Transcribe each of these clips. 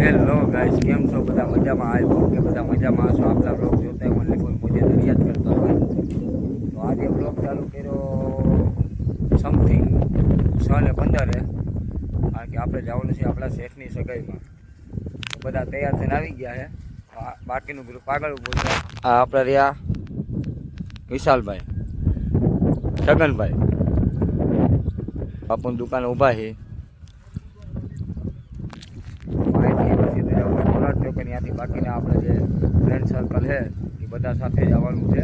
Hello guys, કેમ છો? બધા મજામાં? આવી હોપ કે બધા મજામાં હશો. આપણા બ્લોગ જોતા હોય મને કોઈ મુજબ યાદ કરતા હોય તો આજે બ્લોગ ચાલુ કર્યો સમથિંગ 6:15 કારણ કે આપણે જવાનું છે આપણા શેઠની સગાઈમાં. બધા તૈયાર થઈને આવી ગયા છે. બાકીનું ગ્રુપ આગળ ઊભું છે. આ આપણે રહ્યા વિશાલભાઈ, છગનભાઈ, બાપુની દુકાને ઊભા છે. ત્યાંથી બાકીના આપણે જે ફ્રેન્ડ સર્કલ છે એ બધા સાથે જવાનું છે.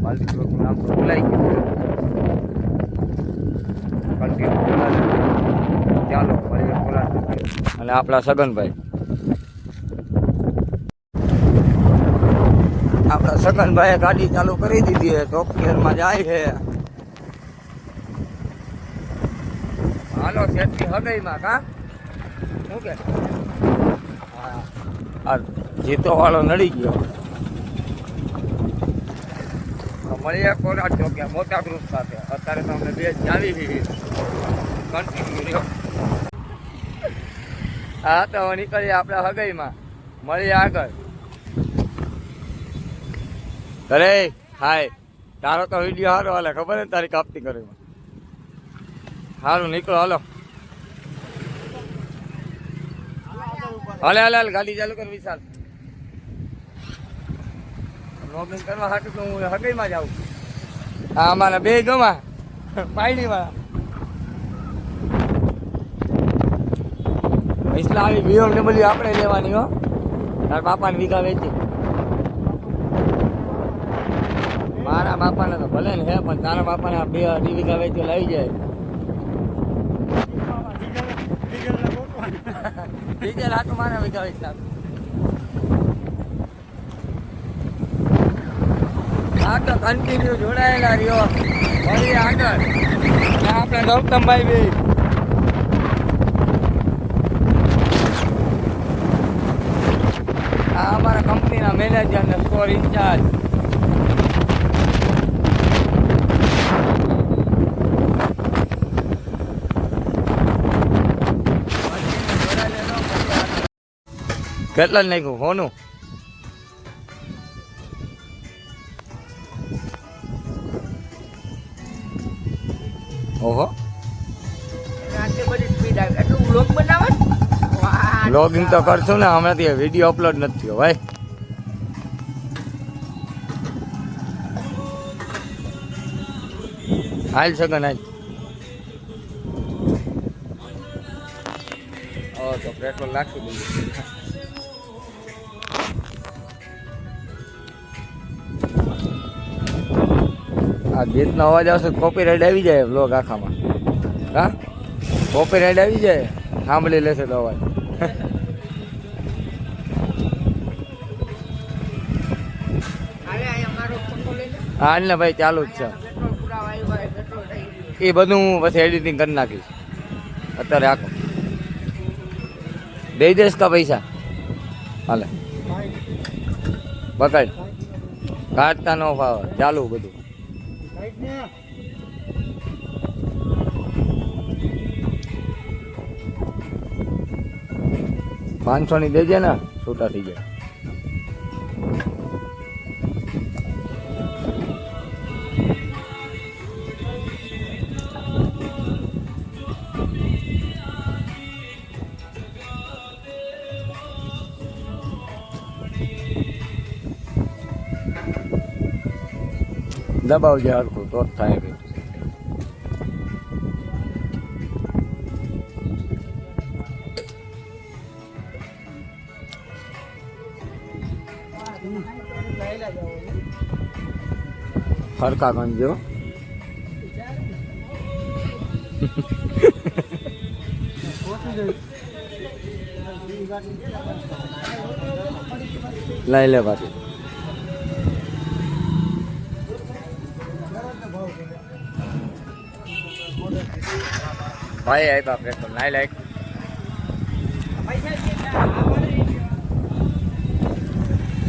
બાલદીપુરનું નામ તો ભૂલાઈ ગયું છે. ચાલો મળીએ બોલા અને આપણા સગનભાઈ. આપણા સગનભાઈએ ગાડી ચાલુ કરી દીધી છે, ટોપ ગિયરમાં જાય છે. હાલો શેઠની હગાઈમાં કા શું કે આ જીતો વાળો નડી ગયો. મળીએ કોરાટ ચોક્યા મોટા ગ્રુપ સાથે. અત્યારે તો અમને બે જાવી કન્ટિન્યુ રહ્યો. હા તો નીકળીએ આપણે હગાઈમાં. મળીએ આગળ. અરે હાય, તારો તો વિડીયો સારો હાલે, ખબર ને તારી કાપતી કરી સારું. નીકળો હાલો. હાલે હાલે હાલ, ગાડી ચાલુ કર વિશાલ. લોગિંગ કરવા હાટું તો હું હગાઈમાં જાઉં. હા અમારા બે ગમા પાયડી વાળા ઇસ્લામી BMW આપણે લેવાની હો. તાર બાપાને વીઘા વેચી. મારા બાપાને તો ભલે ને હે, પણ તારા બાપાને 2-2.5 વીઘા વેચી લાવી જાય. ડીઝલ હાટું મારા વીઘા વેચતા. આ તો કન્ટિન્યુ જોડાયેલા રહ્યો. મળીએ આગળ. આપણે ગૌતમભાઈ બી આ અમારા કંપનીના મેનેજર ને સ્ટોર ઇન્ચાર્જ. કેટલા જ નાખ્યું હોનું? ઓહો, બ્લોગિંગ તો કરશું ને હમણાંથી. વિડીયો અપલોડ નથી થયો ભાઈ. હાલ સગન હાલ. તો પેટ્રોલ નાખી દઈએ. આ ગીતનો અવાજ આવશે કોપીરાઇટ આવી જાય બ્લોગ આખામાં. હા, કોપીરાઇટ આવી જાય, સાંભળી લેશે તો અવાજ. હા ને ભાઈ, ચાલુ જ છે. એ બધું હું પછી એડિટિંગ કરી નાખીશ. અત્યારે આખો દઈ દઈશ કા પૈસા? હાલે પકડ. કાઢતા ન ફાવે, ચાલુ બધું. 500 ની દેજે ને, છૂટા થઈ જાય. દબાવજે હરખું તો જ થાય. કંઈ હરખા ગણજો. લઈ લે પાછી. ભાઈ આપ્યા પેટ્રોલ નાઈ લાયક.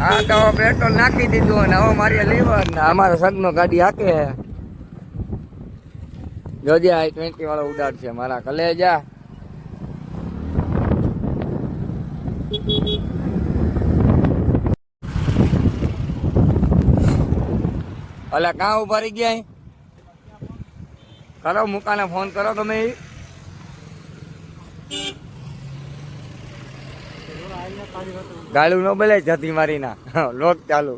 હા તો પેટ્રોલ નાખી દીધું અને હવે મારી લેવર ને અમારા સગનો ગાડી હાકે. જોજે I-20 વાળો ઉડાડ છે મારા કલેજા. અલા કાં ઉભા રહી ગયા અહીં? કરો મુકાને ફોન કરો ગમે એ. ગાળું ન બોલે જતી મારી ના લોક ચાલુ.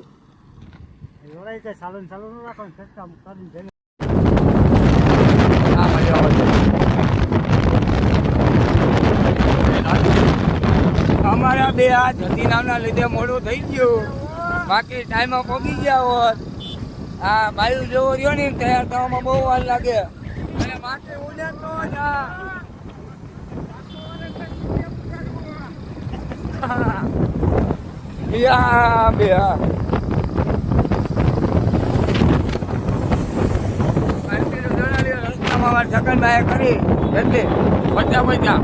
અમારા બે આ જતી નામના લીધે મોડું થઈ ગયું, બાકી ટાઈમ પહોંચી ગયા હોત. આ બાયુ જેવો રહ્યો ને તૈયાર થવામાં બહુ વાર લાગે અને માથે ઉડે તો જ યા બે રસ્તામાં છગનભાઈ કરી એટલે પચા પચા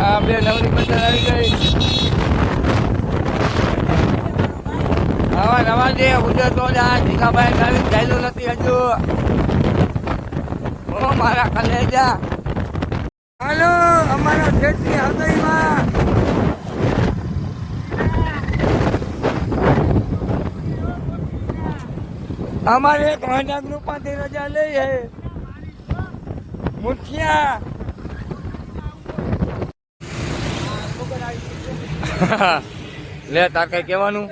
આ બે નવરી પચાસ આવી ગઈ. હવે નવા જે ઉજતો જ આ ઢીકાભાઈ ગાડી ચાલ્યું નથી હજુ. ઓ મારા કલેજા, હાલો અમારા ખેતની હૃદયમાં. અમારે એક વાંડા ગ્રુપમાંથી રજા લઈ હે મુખિયા. લે તાર કઈ કેવાનું?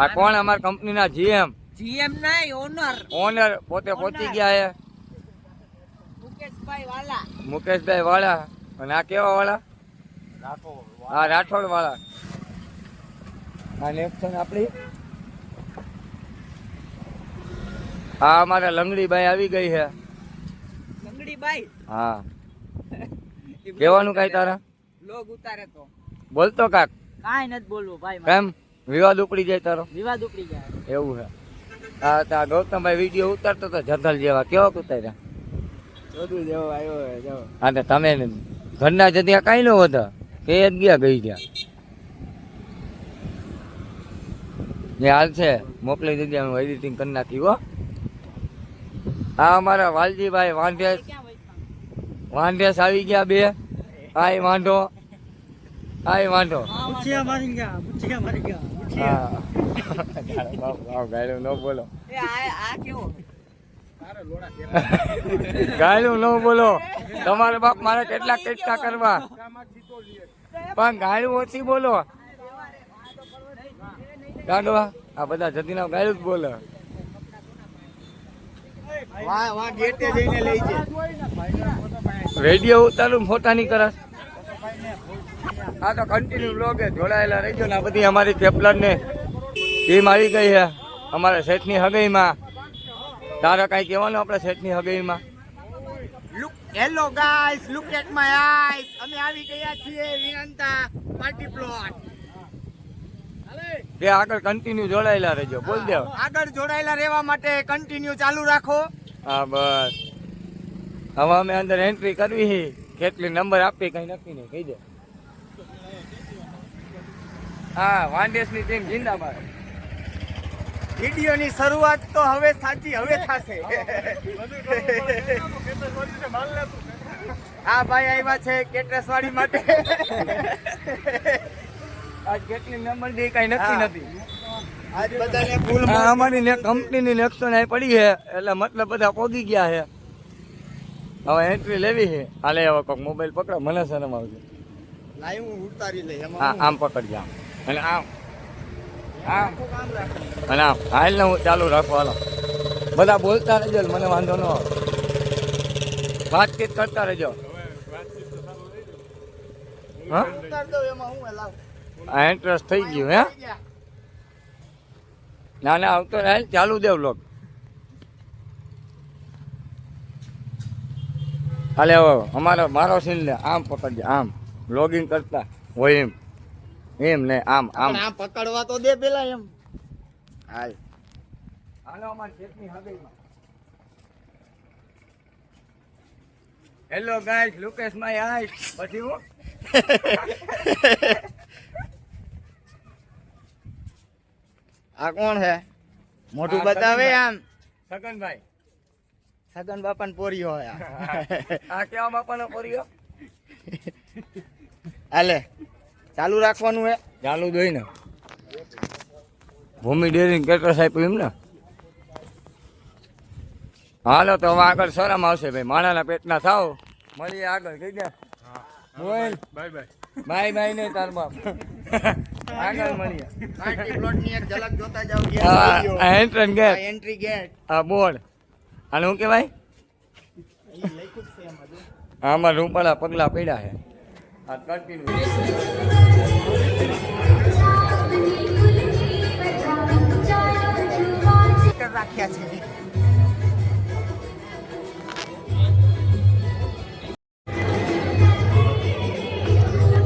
આ કોણ? અમારા કંપનીના જીએમ. જીએમ નહીં, ઓનર. ઓનર પોતે પહોંચી ગયા હે. મુકેશભાઈ વાળા. અને આ કેવા વાળા? હા રાઠોડ વાળા. આ નેક્સ્ટ છે આપણી. હા અમારા લંગડીબાઈ આવી ગઈ છે. લંગડીબાઈ? હા. કેવાનું કઈ તારા? લોગ ઉતારે તો બોલતો કાક. કાઈ નથી બોલવું ભાઈ. કેમ વિવાદ ઉપડી જાય તારો? વિવાદ ઉપડી જાય એવું છે. હા તા ગૌતમભાઈ વિડીયો ઉતારતો તો જંગલ જેવા કેવા ઉતાર્યા? બધું જેવો આવ્યો હે જો. હા તો તમે ઘરના જગ્યા કઈ ન હતા કે જ ગયા ગઈ ગયા જે હાલ છે મોકલી દીધી. હું એડિટિંગ કરી નાખી હો. હા અમારા વાલજીભાઈ વાંઢેસ આવી ગયા બે. આય વાંઢો, આય વાંઢો. મુઠિયા મારી ગયા, મુઠિયા મારી ગયા. હા ગાયલું ન બોલો. એ આ કેવો? ગાયલું ન બોલો. તમારે બાપ મારે કેટલા કેટલા કરવા, પણ ગાયલું ઓછી બોલો. કાઢવા આ બધા જતીના ગાયલું જ બોલે. રેડિયો ઉતારું ફોટા નહીં કરસ. આ તો કન્ટિન્યુ બ્લોગ જોડાયેલા રહેજો ને. આ બધી અમારી કેપ્લર ને ટીમ આવી ગઈ છે અમારા શેઠની હગઈમાં. તારા કઈ કહેવાનું આપણા શેઠની હગઈમાં? Hello guys, look at my eyes. અમે આવી ગયા છીએ વિનંતા પાર્ટી પ્લોટ. તે આગળ કન્ટિન્યુ જોડાયેલા રહેજો. બોલ દેવ. આગળ જોડાયેલા રહેવા માટે કન્ટિન્યુ ચાલુ રાખો. હા બસ. હવે અમે અંદર એન્ટ્રી કરવી, કેટલી નંબર આપી કઈ નક્કી નહીં, કહી દે. હા વાંડેસની ટીમ જિંદાબાદ. વિડીયોની શરૂઆત તો હવે સાચી હવે થશે. આ ભાઈ આવ્યા છે કેટરસવાડી માટે. આજ કેટલી નંબર દે કઈ નક્કી નથી. આજ બધાને ફૂલ અમારી કંપનીની નેક્સોન અહીં પડી છે એટલે મતલબ બધા પોગી ગયા છે. હવે એન્ટ્રી લેવી છે. હાલે હવે કોઈક મોબાઈલ પકડો, મને શરમ આવશે. લાઈવ હું ઉતારી લઈ. હા આમ પકડજે આમ અને આમ આમ અને આમ. હાલ ને હું ચાલુ રાખો. હાલો બધા બોલતા રહેજો, મને વાંધો ન આવે. વાતચીત કરતા રહેજો. હા ઉતાર દો એમાં હું લાવ. આ ઇન્ટરેસ્ટ થઈ ગયું હે? ના ના આવતો હાલ ચાલુ દેવ લોક. હાલે હવે મારો સીન લે. આમ પકડજે આમ લોગિંગ કરતા હોય એમ ને આમ આમ. આમ પકડવા તો દે પેલા એમ. હાલ હાલો અમાર ખેતની હગઈમાં. Hello guys, look at my eyes. પછી હું આ કોણ છે? મોટું બતાવે આમ. સગનભાઈ. સગન બાપાને પોરિયો હોય આ કેવા બાપાનો પોરિયો? હાલે ચાલુ રાખવાનું હે. ચાલુ દઈ ને ભૂમિ ડેરી કેટરસ આપ્યું એમ ને. હાલો તો હવે આગળ સરામ આવશે ભાઈ. માણાના પેટના થાવ મળીએ આગળ કહી દે. બોલ બાય બાય. બાય બાય નહીં તાર બાપ. આગળ મળીએ. પાર્ટી પ્લોટની એક ઝલક જોતા જાવ. એન્ટ્રન ગેટ એન્ટ્રી ગેટ. આ બોર્ડ અને શું કહેવાય આમાં રૂપાળા પગલા પડ્યા છે. આ રાખ્યા છે.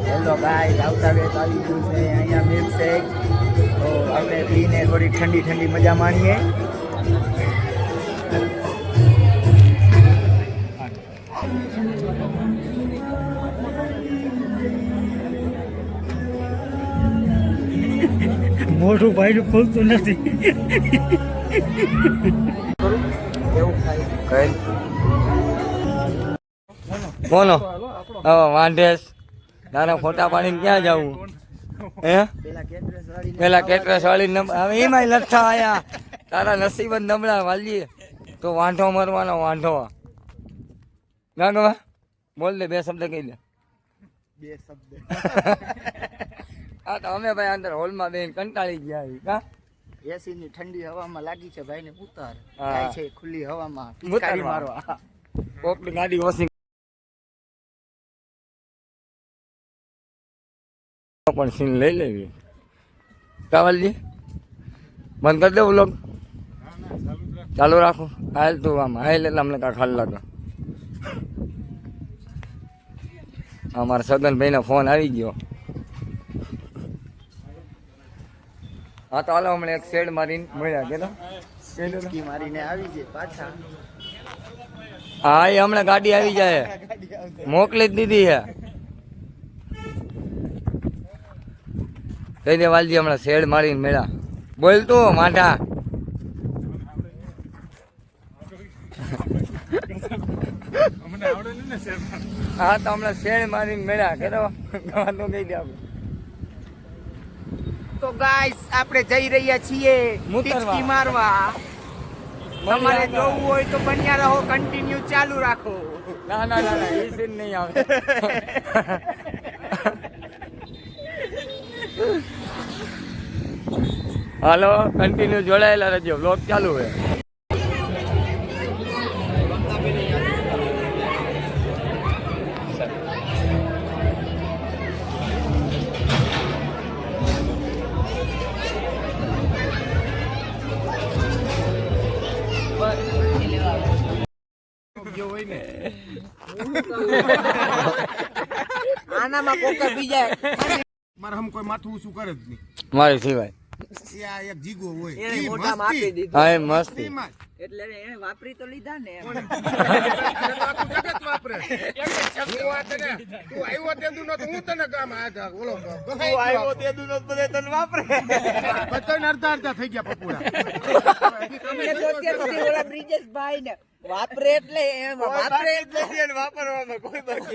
હેલો ગાઈસ, આવતા વેત આવી ગયું છે અહીંયા મિલ્કશેક. તો આપણે પીને થોડી ઠંડી ઠંડી મજા માણીએ. મોઢું ભાઈનું ખોલતું નથી. એવું થાય. કોનો હવે વાંઢેસ તારા ફોટા પાડીને ક્યાં જવું હે પેલા કેટરસ વાળી હવે એમાં લઠ્ઠા આયા તારા નસીબ જ નબળા વાલીએ તો વાંઢો મરવાનો વાંઢો ગાગવા બોલ દે બે શબ્દ કહી દે. બે શબ્દ. હા તો અમે ભાઈ અંદર હોલમાં બેન કંટાળી ગયા છીએ. કા એસી ની ઠંડી હવામાં લાગી છે ભાઈ ને ઉતાર. હા. જાય છે ખુલ્લી હવામાં પિચકારી મારવા. કોકની ગાડી ઓછી પણ સીન લઈ લેવી. કાવલજી બંધ કરી દેવું લોક ચાલુ રાખો. હાલ તું આમ હાલ એટલે અમને કાંઈ ખાલ લાગે. અમારા સગનભાઈનો ફોન આવી ગયો. હા તો હાલો હમણાં એક શેડ મારીને મળ્યા કે કી મારીને આવી છે પાછા. હા એ હમણાં ગાડી આવી જાય મોકલી જ દીધી છે. કહી દે વાલજી હમણાં શેડ મારીને મેળા બોલ તું માઠા. અમને આવડે નહીં ને શેર. હા તો હમણાં શેડ મારીને મેળા કે તો કહી દે આપણે. તો ગાઈસ આપણે જઈ રહ્યા છીએ મુતરવા. પિચકી મારવા. તમારે જોવું હોય તો બન્યા રહો, કન્ટિન્યુ ચાલુ રાખો. ના ના ના ના એ સીન નહીં આવે. હાલો કન્ટિન્યુ જોડાયેલા રહેજો. બ્લોગ ચાલુ છે. આનામાં કોકા બીજા મારે હમ કોઈ માથું ઊંચું કરે જ નહીં. મારી સિવાય એ આ એક જીગો હોય. એને ઈ મોઢામાં મસ્તી. આપી દીધું. હા એ મસ્તી. એમાં જ. એટલે એને વાપરી તો લીધા ને એમ. આખું જગત વાપરે. હું આ તને તું આવ્યો તે દી નહોતો, હું તને કામ આ ઓલો ગહાઈ તે દુનો બધે તને વાપરે. બધાને અડધા અડધા થઈ ગયા પપુડા. અમને તો અત્યાર સુધી ઓલા બ્રિજેશભાઈ ને વાપરે એટલે એમ વાપરે એટલે વાપરવામાં કોઈ બાકી